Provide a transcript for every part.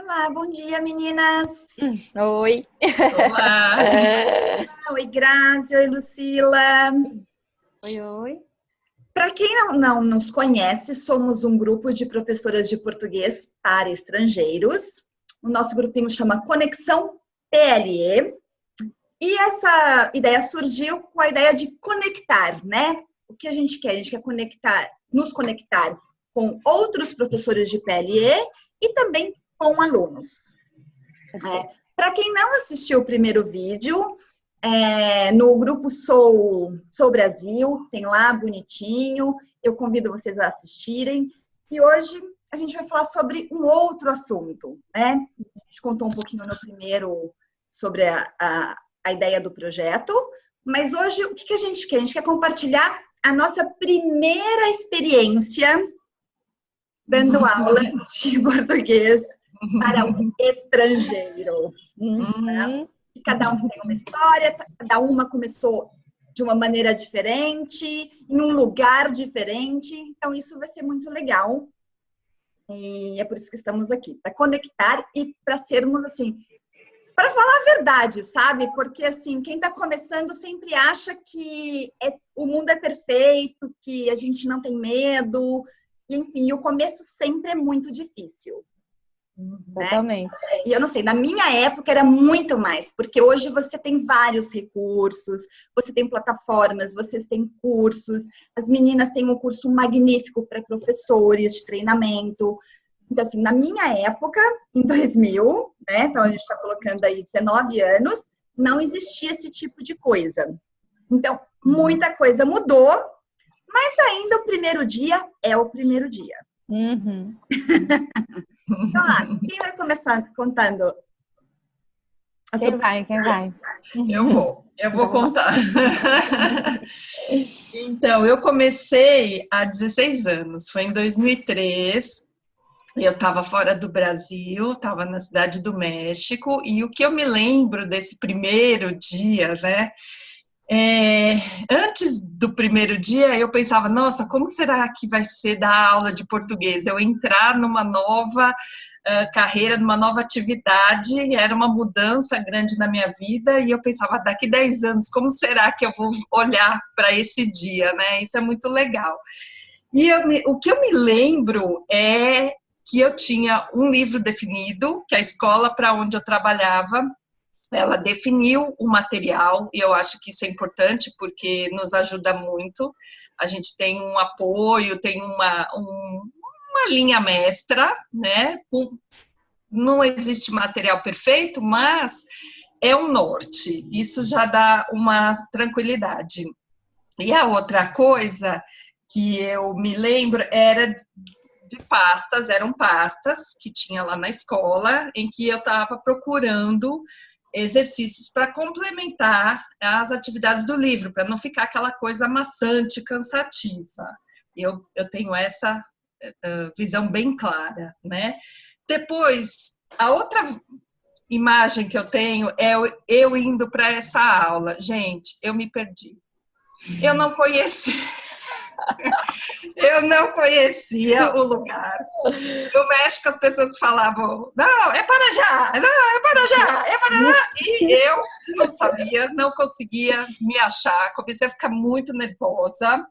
Olá, bom dia, meninas. Oi. Olá! Oi, Grazi, oi, Lucila. Oi, oi. Para quem não nos conhece, somos um grupo de professoras de português para estrangeiros. O nosso grupinho chama Conexão PLE. E essa ideia surgiu com a ideia de conectar, né? O que a gente quer? A gente quer conectar, nos conectar com outros professores de PLE e também com alunos. Para quem não assistiu o primeiro vídeo, no grupo Sou Brasil, tem lá bonitinho, eu convido vocês a assistirem. E hoje a gente vai falar sobre um outro assunto, né? A gente contou um pouquinho no primeiro sobre a ideia do projeto, mas hoje o que a gente quer? A gente quer compartilhar a nossa primeira experiência dando aula de português para um estrangeiro. Né? E cada um tem uma história, cada uma começou de uma maneira diferente, em um lugar diferente, então isso vai ser muito legal. E é por isso que estamos aqui, para conectar e para sermos assim, para falar a verdade, sabe? Porque assim, quem está começando sempre acha que o mundo é perfeito, que a gente não tem medo, e, enfim, o começo sempre é muito difícil. Totalmente. Né? E eu não sei, na minha época era muito mais, porque hoje você tem vários recursos, você tem plataformas, vocês têm cursos, as meninas têm um curso magnífico para professores de treinamento. Então, assim, na minha época, em 2000, né, então a gente está colocando aí 19 anos, não existia esse tipo de coisa. Então, muita coisa mudou, mas ainda o primeiro dia é o primeiro dia. Uhum. Então, quem vai começar contando? Quem vai? Eu vou contar. Então, eu comecei há 16 anos, foi em 2003. Eu estava fora do Brasil, estava na cidade do México, e o que eu me lembro desse primeiro dia, né? Antes do primeiro dia, eu pensava, nossa, como será que vai ser dar aula de português? Eu entrar numa nova carreira, numa nova atividade, era uma mudança grande na minha vida, e eu pensava, daqui 10 anos, como será que eu vou olhar para esse dia, né? Isso é muito legal. E o que eu me lembro é que eu tinha um livro definido, que a escola para onde eu trabalhava, ela definiu o material, e eu acho que isso é importante, porque nos ajuda muito. A gente tem um apoio, tem uma linha mestra, né? Não existe material perfeito, mas é um norte. Isso já dá uma tranquilidade. E a outra coisa que eu me lembro era de pastas, eram pastas que tinha lá na escola, em que eu estava procurando exercícios para complementar as atividades do livro, para não ficar aquela coisa maçante, cansativa. Eu tenho essa visão bem clara, né? Depois, a outra imagem que eu tenho é eu indo para essa aula. Gente, eu me perdi. Eu não conhecia. Eu não conhecia o lugar. No México, as pessoas falavam, não, é para já, não, é para já, é para já. E eu não sabia, não conseguia me achar, comecei a ficar muito nervosa.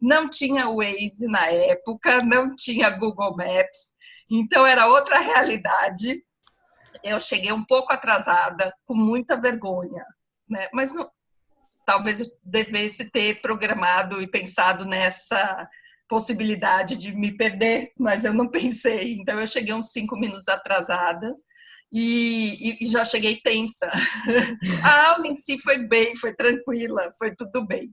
Não tinha Waze na época, não tinha Google Maps, então era outra realidade. Eu cheguei um pouco atrasada, com muita vergonha, né? Mas talvez eu devesse ter programado e pensado nessa possibilidade de me perder, mas eu não pensei. Então, eu cheguei uns 5 minutos atrasada e já cheguei tensa. A aula em si foi bem, foi tranquila, foi tudo bem.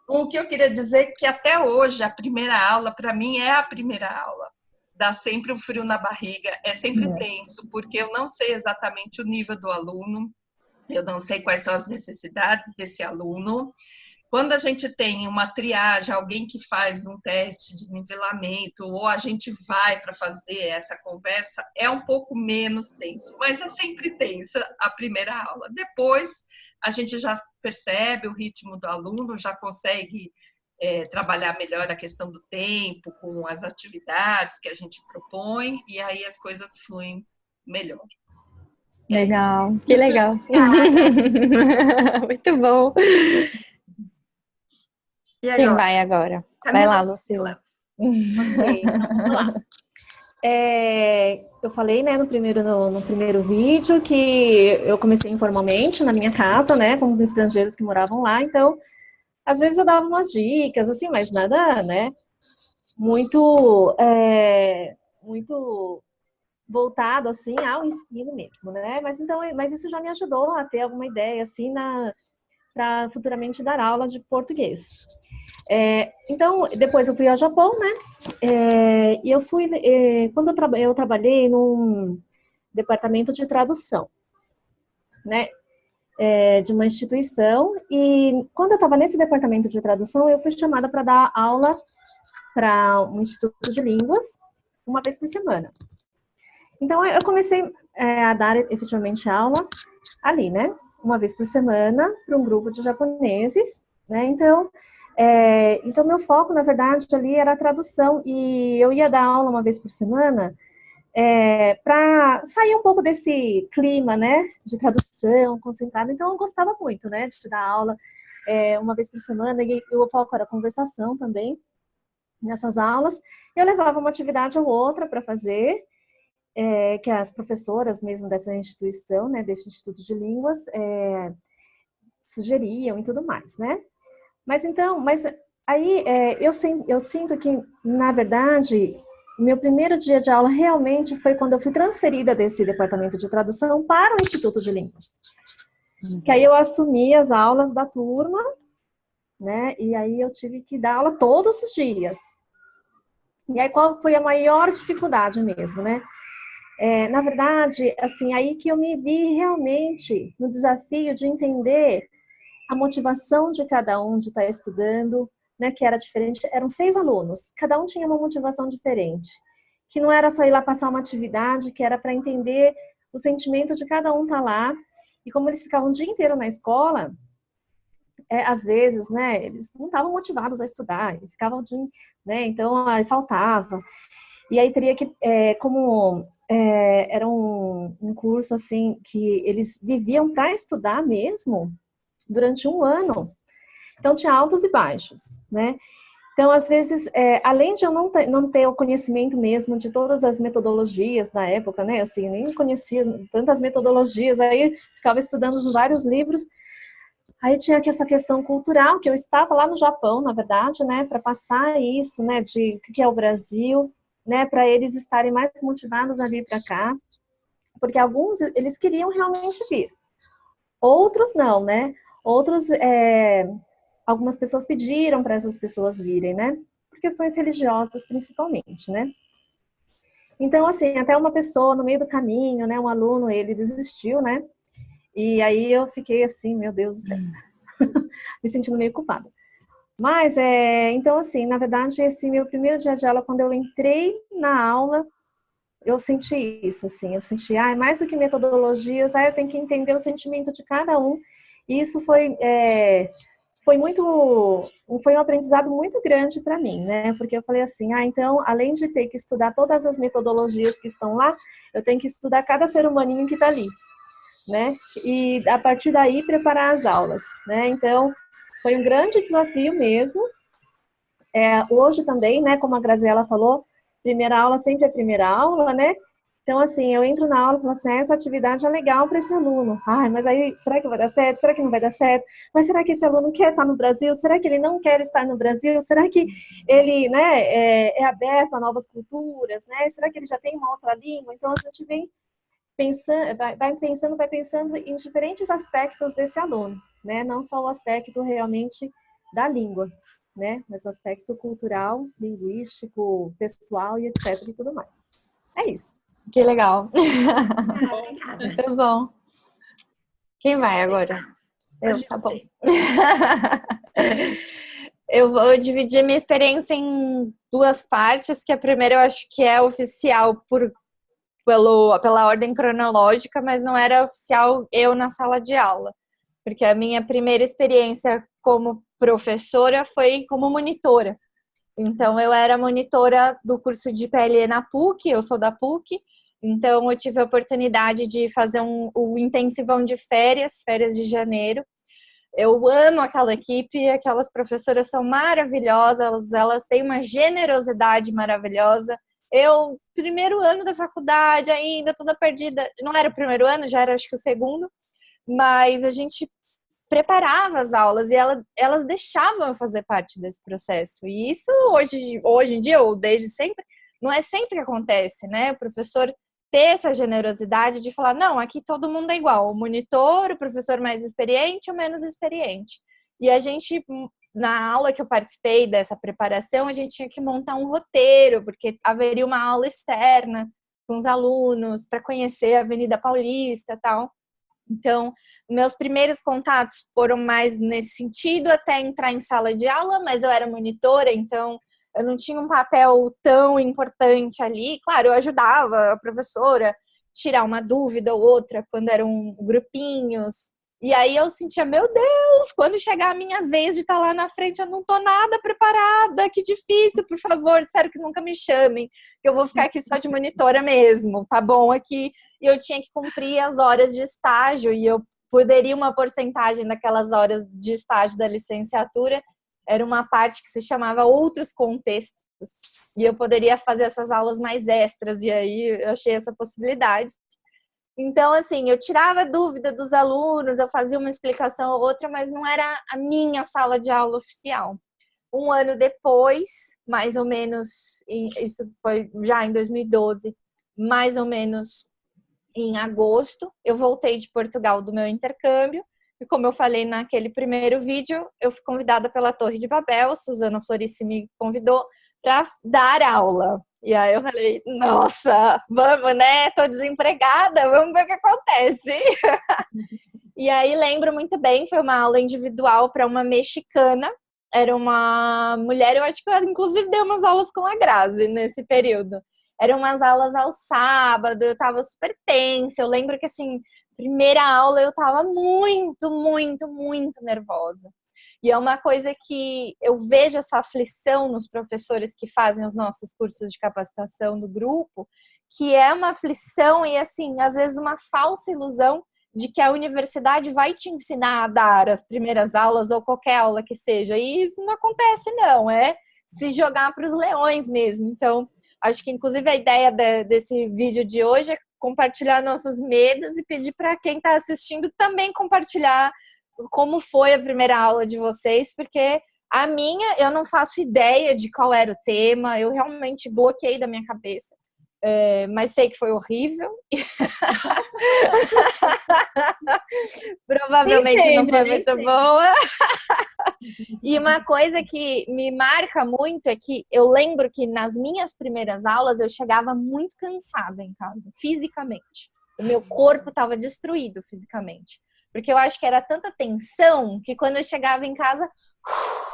O que eu queria dizer é que até hoje, a primeira aula, para mim, é a primeira aula. Dá sempre um frio na barriga, é sempre tenso, porque eu não sei exatamente o nível do aluno, eu não sei quais são as necessidades desse aluno. Quando a gente tem uma triagem, alguém que faz um teste de nivelamento, ou a gente vai para fazer essa conversa, é um pouco menos tenso, mas é sempre tensa a primeira aula. Depois, a gente já percebe o ritmo do aluno, já consegue trabalhar melhor a questão do tempo, com as atividades que a gente propõe, e aí as coisas fluem melhor. Legal, que legal. Muito bom. E agora? Quem vai agora? Vai lá, Lucila. Ok, então vamos lá. Eu falei, né, no primeiro vídeo que eu comecei informalmente na minha casa, né, com estrangeiros que moravam lá, então, às vezes eu dava umas dicas, assim, mas nada, né, muito voltado, assim, ao ensino mesmo, né, mas isso já me ajudou a ter alguma ideia, assim, para futuramente dar aula de português. Então, depois eu fui ao Japão, né? E eu fui, quando eu trabalhei num departamento de tradução, né? De uma instituição, e quando eu estava nesse departamento de tradução, eu fui chamada para dar aula para um instituto de línguas, uma vez por semana. Então, eu comecei a dar efetivamente aula ali, né? Uma vez por semana, para um grupo de japoneses, né? Então, meu foco, na verdade, ali era a tradução, e eu ia dar aula uma vez por semana para sair um pouco desse clima, né, de tradução, concentrado. Então, eu gostava muito, né, de dar aula uma vez por semana, e o foco era conversação também nessas aulas. Eu levava uma atividade ou outra para fazer, que as professoras mesmo dessa instituição, né, desse Instituto de Línguas, sugeriam e tudo mais, né. Mas aí eu sinto que, na verdade, meu primeiro dia de aula realmente foi quando eu fui transferida desse departamento de tradução para o Instituto de Línguas. Que aí eu assumi as aulas da turma, né? E aí eu tive que dar aula todos os dias. E aí qual foi a maior dificuldade mesmo, né? Na verdade, assim, aí que eu me vi realmente no desafio de entender a motivação de cada um de estar estudando, né, que era diferente. Eram 6 alunos, cada um tinha uma motivação diferente, que não era só ir lá passar uma atividade, que era para entender o sentimento de cada um estar lá. E como eles ficavam o dia inteiro na escola, às vezes, né, eles não estavam motivados a estudar, eles ficavam o dia, né, então faltava. E aí teria que, era um curso assim que eles viviam para estudar mesmo, durante um ano. Então, tinha altos e baixos, né? Então, às vezes, além de eu não ter o conhecimento mesmo de todas as metodologias da época, né? Assim, nem conhecia tantas metodologias, aí ficava estudando vários livros. Aí tinha aqui essa questão cultural, que eu estava lá no Japão, na verdade, né? Para passar isso, né? De o que é o Brasil, né? Para eles estarem mais motivados a vir para cá. Porque alguns, eles queriam realmente vir. Outros não, né? Outros, algumas pessoas pediram para essas pessoas virem, né? Por questões religiosas, principalmente, né? Então, assim, até uma pessoa no meio do caminho, né? Um aluno, ele desistiu, né? E aí eu fiquei assim, meu Deus do céu. Me sentindo meio culpada. Mas, então, assim, na verdade, esse meu primeiro dia de aula, quando eu entrei na aula, eu senti isso, assim. Eu senti, mais do que metodologias, eu tenho que entender o sentimento de cada um. E isso foi um aprendizado muito grande para mim, né? Porque eu falei assim, então, além de ter que estudar todas as metodologias que estão lá, eu tenho que estudar cada ser humaninho que está ali, né? E a partir daí preparar as aulas, né? Então, foi um grande desafio mesmo. Hoje também, né? Como a Graziela falou, primeira aula sempre é primeira aula, né? Então, assim, eu entro na aula e falo assim, essa atividade é legal para esse aluno. Mas aí, será que vai dar certo? Será que não vai dar certo? Mas será que esse aluno quer estar no Brasil? Será que ele não quer estar no Brasil? Será que ele, né, é aberto a novas culturas, né? Será que ele já tem uma outra língua? Então, a gente vem pensando, vai pensando em diferentes aspectos desse aluno, né? Não só o aspecto realmente da língua, né? Mas o aspecto cultural, linguístico, pessoal e etc. e tudo mais. É isso. Que legal. Obrigada. Muito bom. Quem vai agora? Tá bom. Eu vou dividir minha experiência em 2 partes, que a primeira eu acho que é oficial pela ordem cronológica, mas não era oficial eu na sala de aula. Porque a minha primeira experiência como professora foi como monitora. Então, eu era monitora do curso de PLE na PUC, eu sou da PUC, Então, eu tive a oportunidade de fazer o intensivão de férias de janeiro. Eu amo aquela equipe, aquelas professoras são maravilhosas, elas têm uma generosidade maravilhosa. Eu, primeiro ano da faculdade ainda, toda perdida, não era o primeiro ano, já era acho que o segundo, mas a gente preparava as aulas e elas deixavam eu fazer parte desse processo. E isso hoje em dia, ou desde sempre, não é sempre que acontece, né? O professor ter essa generosidade de falar, não, aqui todo mundo é igual, o monitor, o professor mais experiente, o menos experiente. E a gente, na aula que eu participei dessa preparação, a gente tinha que montar um roteiro, porque haveria uma aula externa com os alunos para conhecer a Avenida Paulista e tal. Então, meus primeiros contatos foram mais nesse sentido, até entrar em sala de aula, mas eu era monitora, então eu não tinha um papel tão importante ali. Claro, eu ajudava a professora tirar uma dúvida ou outra quando eram grupinhos. E aí eu sentia, meu Deus, quando chegar a minha vez de estar lá na frente, eu não tô nada preparada, que difícil, por favor, espero que nunca me chamem, que eu vou ficar aqui só de monitora mesmo, tá bom aqui. E eu tinha que cumprir as horas de estágio, e eu poderia uma porcentagem daquelas horas de estágio da licenciatura, era uma parte que se chamava outros contextos, e eu poderia fazer essas aulas mais extras, e aí eu achei essa possibilidade. Então, assim, eu tirava dúvida dos alunos, eu fazia uma explicação ou outra, mas não era a minha sala de aula oficial. Um ano depois, mais ou menos, isso foi já em 2012, mais ou menos em agosto, eu voltei de Portugal do meu intercâmbio, e como eu falei naquele primeiro vídeo, eu fui convidada pela Torre de Babel, Suzana Florici me convidou para dar aula. E aí eu falei, nossa, vamos, né? Tô desempregada, vamos ver o que acontece. E aí lembro muito bem, foi uma aula individual para uma mexicana. Era uma mulher, eu acho que eu inclusive dei umas aulas com a Grazi nesse período. Eram umas aulas ao sábado, eu tava super tensa. Eu lembro que, assim, primeira aula eu tava muito, muito, muito nervosa. E é uma coisa que eu vejo essa aflição nos professores que fazem os nossos cursos de capacitação do grupo, que é uma aflição e, assim, às vezes uma falsa ilusão de que a universidade vai te ensinar a dar as primeiras aulas ou qualquer aula que seja. E isso não acontece, não. É se jogar para os leões mesmo. Então, acho que, inclusive, a ideia desse vídeo de hoje é compartilhar nossos medos e pedir para quem está assistindo também compartilhar como foi a primeira aula de vocês, porque a minha, eu não faço ideia de qual era o tema, eu realmente bloqueei da minha cabeça, mas sei que foi horrível. Provavelmente não foi muito boa. E uma coisa que me marca muito é que eu lembro que nas minhas primeiras aulas eu chegava muito cansada em casa, fisicamente. O meu corpo estava destruído fisicamente. Porque eu acho que era tanta tensão que quando eu chegava em casa,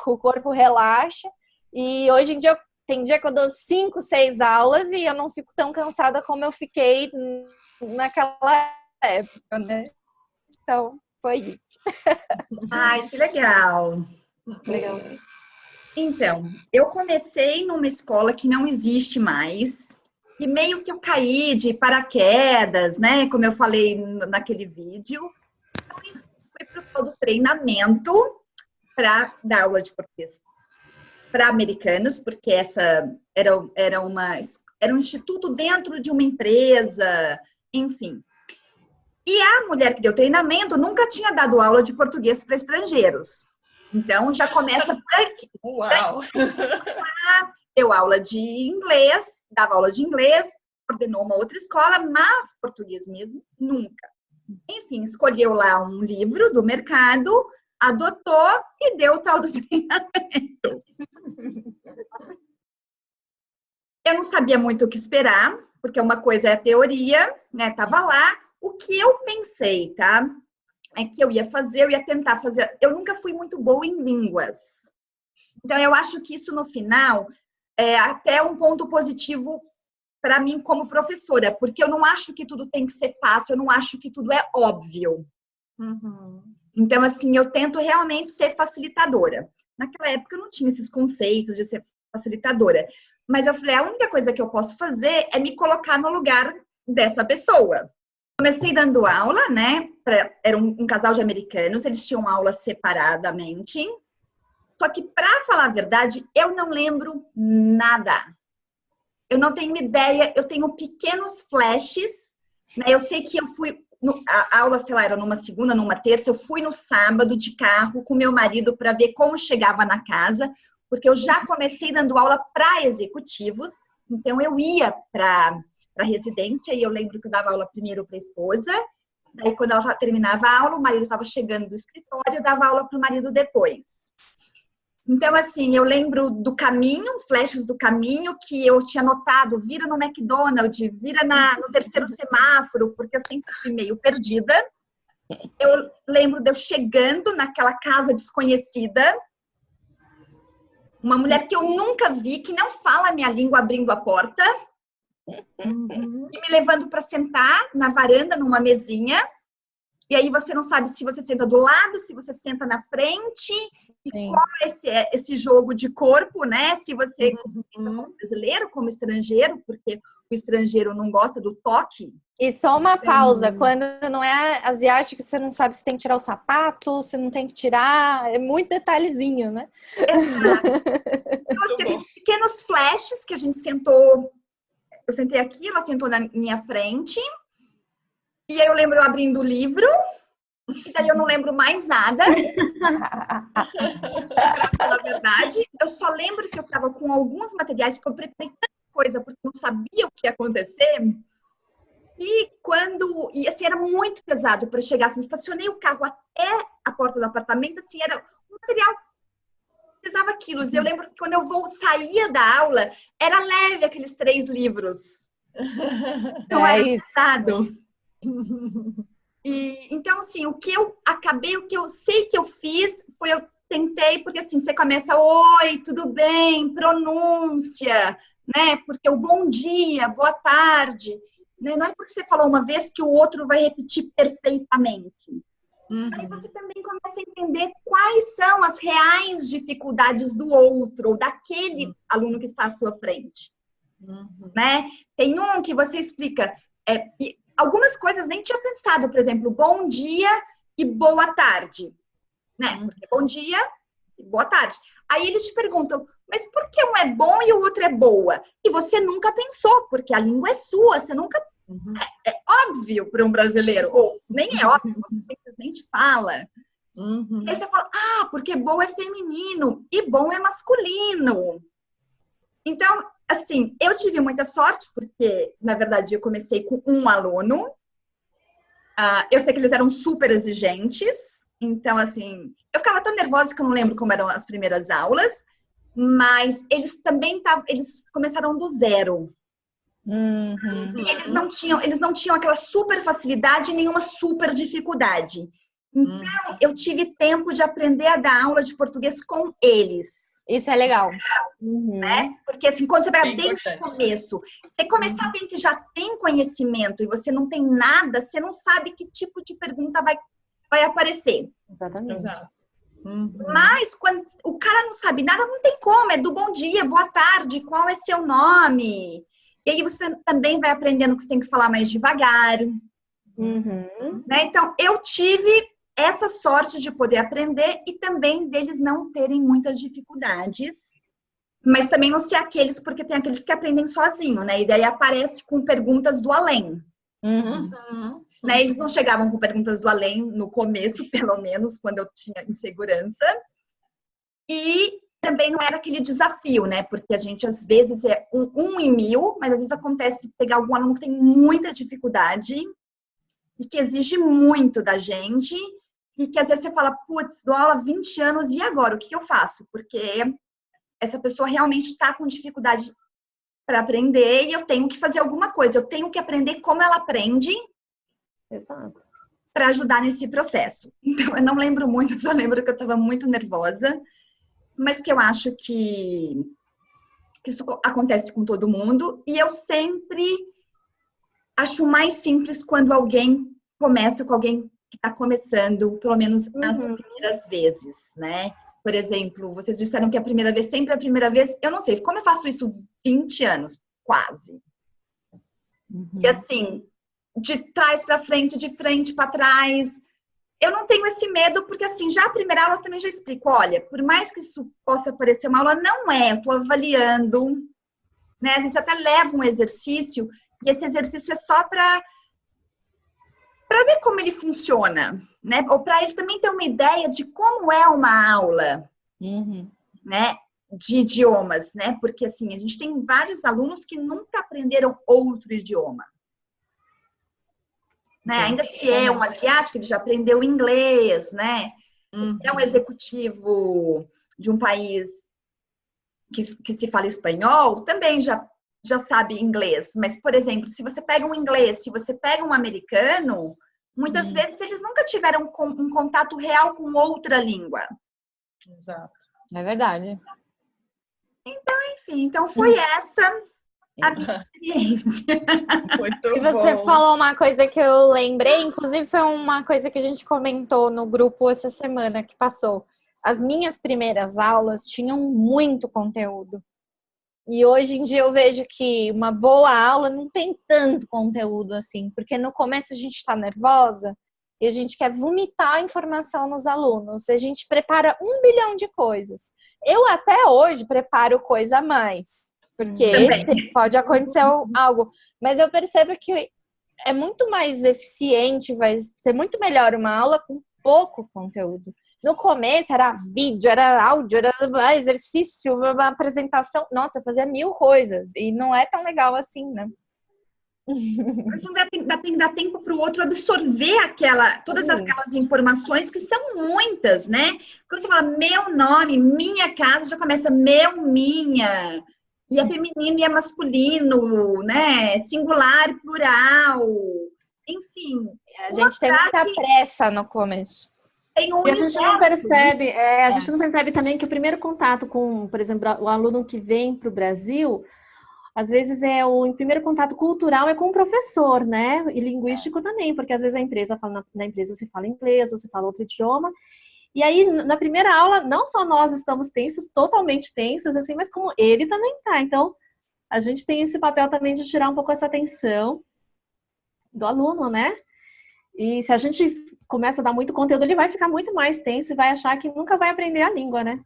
o corpo relaxa. E hoje em dia, tem dia que eu dou 5, 6 aulas e eu não fico tão cansada como eu fiquei naquela época, né? Então, foi isso. Ai, que legal. Legal. Então, eu comecei numa escola que não existe mais. E meio que eu caí de paraquedas, né? Como eu falei naquele vídeo. Fui para o tal do treinamento para dar aula de português para americanos, porque essa era um instituto dentro de uma empresa, enfim. E a mulher que deu treinamento nunca tinha dado aula de português para estrangeiros. Então, já começa por aqui. Uau! Deu aula de inglês, dava aula de inglês, coordenou uma outra escola, mas português mesmo, nunca. Enfim, escolheu lá um livro do mercado, adotou e deu o tal do treinamento. Eu não sabia muito o que esperar, porque uma coisa é a teoria, né? Tava lá. O que eu pensei, tá? É que eu ia tentar fazer. Eu nunca fui muito boa em línguas. Então, eu acho que isso, no final, é até um ponto positivo para mim como professora, porque eu não acho que tudo tem que ser fácil, eu não acho que tudo é óbvio. Uhum. Então, assim, eu tento realmente ser facilitadora. Naquela época eu não tinha esses conceitos de ser facilitadora, mas eu falei, a única coisa que eu posso fazer é me colocar no lugar dessa pessoa. Comecei dando aula, né? Era um casal de americanos, eles tinham aula separadamente. Só que, para falar a verdade, eu não lembro nada. Eu não tenho ideia, eu tenho pequenos flashes, né? Eu sei que eu fui, a aula, sei lá, era numa segunda, numa terça, eu fui no sábado de carro com meu marido para ver como chegava na casa, porque eu já comecei dando aula para executivos, então eu ia para a residência e eu lembro que eu dava aula primeiro para a esposa, daí quando ela terminava a aula, o marido estava chegando do escritório, eu dava aula para o marido depois. Então, assim, eu lembro do caminho, flashes do caminho, que eu tinha notado, vira no McDonald's, vira no terceiro semáforo, porque eu sempre fui meio perdida. Eu lembro de eu chegando naquela casa desconhecida, uma mulher que eu nunca vi, que não fala a minha língua, abrindo a porta, e me levando para sentar na varanda, numa mesinha. E aí você não sabe se você senta do lado, se você senta na frente, e como esse jogo de corpo, né? Se você como brasileiro, como estrangeiro, porque o estrangeiro não gosta do toque. E só uma pausa, quando não é asiático, você não sabe se tem que tirar o sapato, se não tem que tirar, é muito detalhezinho, né? Exato. Então, assim, pequenos flashes que a gente sentou, eu sentei aqui, ela sentou na minha frente. E aí eu lembro eu abrindo o livro, e daí eu não lembro mais nada. Pra falar a verdade, eu só lembro que eu estava com alguns materiais, que eu preparei tanta coisa, porque não sabia o que ia acontecer. E assim, era muito pesado para chegar, assim, estacionei o carro até a porta do apartamento, assim, era um material que pesava quilos. Eu lembro que quando eu saía da aula, era leve aqueles 3 livros. Então era pesado. E, então, assim, o que eu sei que eu fiz foi eu tentei, porque assim, você começa, oi, tudo bem, pronúncia, né? Porque o bom dia, boa tarde, né? Não é porque você falou uma vez que o outro vai repetir perfeitamente. Aí você também começa a entender quais são as reais dificuldades do outro, ou daquele aluno que está à sua frente, né? Tem um que você explica, algumas coisas nem tinha pensado, por exemplo, bom dia e boa tarde, né? Porque bom dia e boa tarde. Aí eles te perguntam, mas por que um é bom e o outro é boa? E você nunca pensou, porque a língua é sua, você nunca... É óbvio para um brasileiro, ou nem é óbvio, você simplesmente fala. Aí você fala, porque boa é feminino e bom é masculino. Então, assim, eu tive muita sorte, porque, na verdade, eu comecei com um aluno. Eu sei que eles eram super exigentes. Então, assim, eu ficava tão nervosa que eu não lembro como eram as primeiras aulas. Mas eles também eles começaram do zero. E eles não tinham aquela super facilidade e nenhuma super dificuldade. Então, eu tive tempo de aprender a dar aula de português com eles. Isso é legal. Né? Porque assim, quando você vai desde o começo, você começar alguém que já tem conhecimento e você não tem nada, você não sabe que tipo de pergunta vai aparecer. Exatamente. Mas quando o cara não sabe nada, não tem como. É do bom dia, boa tarde, qual é seu nome? E aí você também vai aprendendo que você tem que falar mais devagar. Né? Então, eu tive essa sorte de poder aprender e também deles não terem muitas dificuldades, mas também não ser aqueles, porque tem aqueles que aprendem sozinho, né? E daí aparece com perguntas do além. Né? Eles não chegavam com perguntas do além no começo, pelo menos, quando eu tinha insegurança. E também não era aquele desafio, né? Porque a gente, às vezes, é 1 em 1000, mas às vezes acontece pegar algum aluno que tem muita dificuldade e que exige muito da gente, e que às vezes você fala, putz, dou aula há 20 anos, e agora? O que eu faço? Porque essa pessoa realmente está com dificuldade para aprender e eu tenho que fazer alguma coisa. Eu tenho que aprender como ela aprende. Exato. Para ajudar nesse processo. Então, eu não lembro muito, só lembro que eu estava muito nervosa, mas que eu acho que isso acontece com todo mundo, e eu sempre acho mais simples quando alguém começa com alguém que está começando, pelo menos as primeiras vezes, né? Por exemplo, vocês disseram que a primeira vez sempre é a primeira vez. Eu não sei, como eu faço isso 20 anos? Quase. E assim, de trás para frente, de frente para trás. Eu não tenho esse medo, porque assim, já a primeira aula eu também já explico, olha, por mais que isso possa parecer uma aula, não é, eu estou avaliando, né? Às vezes até leva um exercício, e esse exercício é só para ver como ele funciona, né? Ou para ele também ter uma ideia de como é uma aula, né? De idiomas, né? Porque assim, a gente tem vários alunos que nunca aprenderam outro idioma. Né? Ainda se é um asiático, ele já aprendeu inglês, né? Se é um executivo de um país que se fala espanhol, também já sabe inglês. Mas, por exemplo, se você pega um inglês, se você pega um americano, muitas vezes eles nunca tiveram um contato real com outra língua. Exato. É verdade. Enfim, então foi essa a minha experiência. Muito E você bom. falou uma coisa que eu lembrei, inclusive foi uma coisa que a gente comentou no grupo essa semana que passou. As minhas primeiras aulas tinham muito conteúdo. E hoje em dia eu vejo que uma boa aula não tem tanto conteúdo assim, porque no começo a gente está nervosa e a gente quer vomitar a informação nos alunos. A gente prepara 1 bilhão de coisas. Eu até hoje preparo coisa a mais. Porque pode acontecer algo. Mas eu percebo que é muito mais eficiente, vai ser muito melhor uma aula com pouco conteúdo. No começo era vídeo, era áudio, era exercício, uma apresentação. Nossa, eu fazia 1000 coisas. E não é tão legal assim, né? Mas não tem que dar tempo para o outro absorver todas aquelas informações que são muitas, né? Quando você fala meu nome, minha casa, já começa meu, minha. E é feminino e é masculino, né? Singular, plural. Enfim. A gente tem muita pressa no começo. Tem um e a gente não percebe, né? gente não percebe também que o primeiro contato com, por exemplo, o aluno que vem para o Brasil, às vezes o primeiro contato cultural é com o professor, né? E linguístico também, porque às vezes na empresa se fala inglês, ou se fala outro idioma. E aí, na primeira aula, não só nós estamos tensas, totalmente tensas, assim, mas como ele também tá. Então, a gente tem esse papel também de tirar um pouco essa tensão do aluno, né? E se a gente começa a dar muito conteúdo, ele vai ficar muito mais tenso e vai achar que nunca vai aprender a língua, né?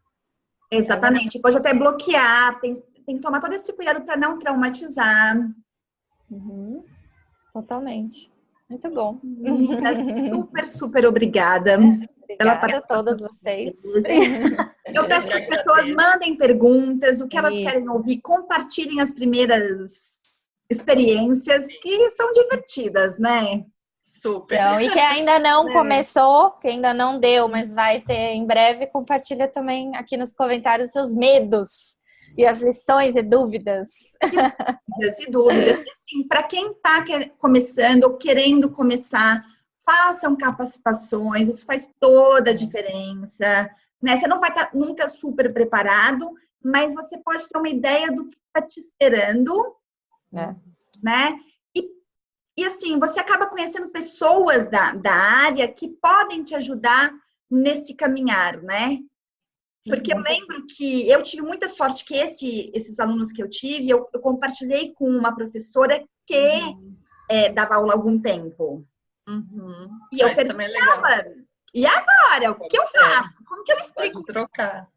Exatamente. Pode até bloquear, tem que tomar todo esse cuidado para não traumatizar. Totalmente. Muito bom. Super, super obrigada. Obrigada a todas vocês. Eu peço que as pessoas mandem perguntas, o que elas querem ouvir, compartilhem as primeiras experiências, que são divertidas, né? Super. Então, e quem ainda não começou, quem ainda não deu, mas vai ter em breve, compartilha também aqui nos comentários seus medos e aflições e dúvidas. E dúvidas. Assim, para quem está começando ou querendo começar, façam capacitações, isso faz toda a diferença. Né? Você não vai estar nunca super preparado, mas você pode ter uma ideia do que está te esperando, né? E assim, você acaba conhecendo pessoas da área que podem te ajudar nesse caminhar, né? Porque eu lembro que eu tive muita sorte que esses alunos que eu tive, eu compartilhei com uma professora que dava aula há algum tempo. E eu perguntava, e agora? O que eu faço? Como que eu explico? Pode trocar.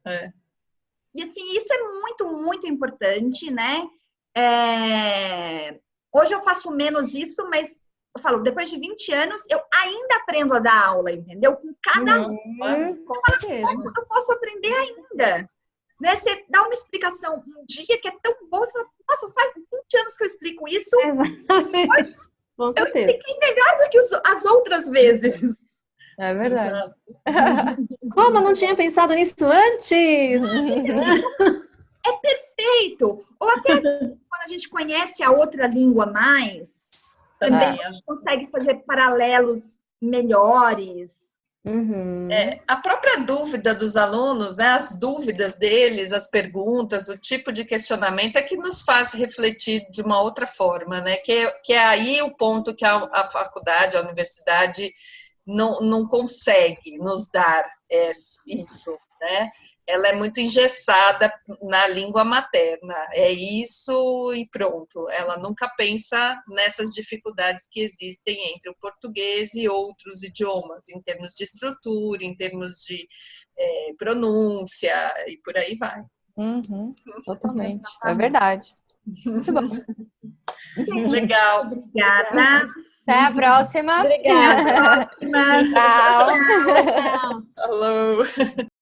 E assim, isso é muito, muito importante, né? Hoje eu faço menos isso, mas eu falo, depois de 20 anos, eu ainda aprendo a dar aula, entendeu? Com cada aluno. Com certeza. Como eu posso aprender ainda? Né? Você dá uma explicação um dia que é tão boa, você fala, nossa, faz 20 anos que eu explico isso. Exatamente. Hoje, eu expliquei melhor do que as outras vezes. É verdade. Como eu não tinha pensado nisso antes? É perfeito. Ou até quando a gente conhece a outra língua mais, também a gente consegue fazer paralelos melhores. A própria dúvida dos alunos, né, as dúvidas deles, as perguntas, o tipo de questionamento é que nos faz refletir de uma outra forma, né? Que é aí o ponto que a faculdade, a universidade não consegue nos dar isso, né? ela é muito engessada na língua materna. É isso e pronto. Ela nunca pensa nessas dificuldades que existem entre o português e outros idiomas, em termos de estrutura, em termos de pronúncia e por aí vai. Uhum, totalmente. É verdade. Muito bom. Legal. Obrigada. Até a próxima. Obrigada. Próxima. Tchau. Tchau. Falou.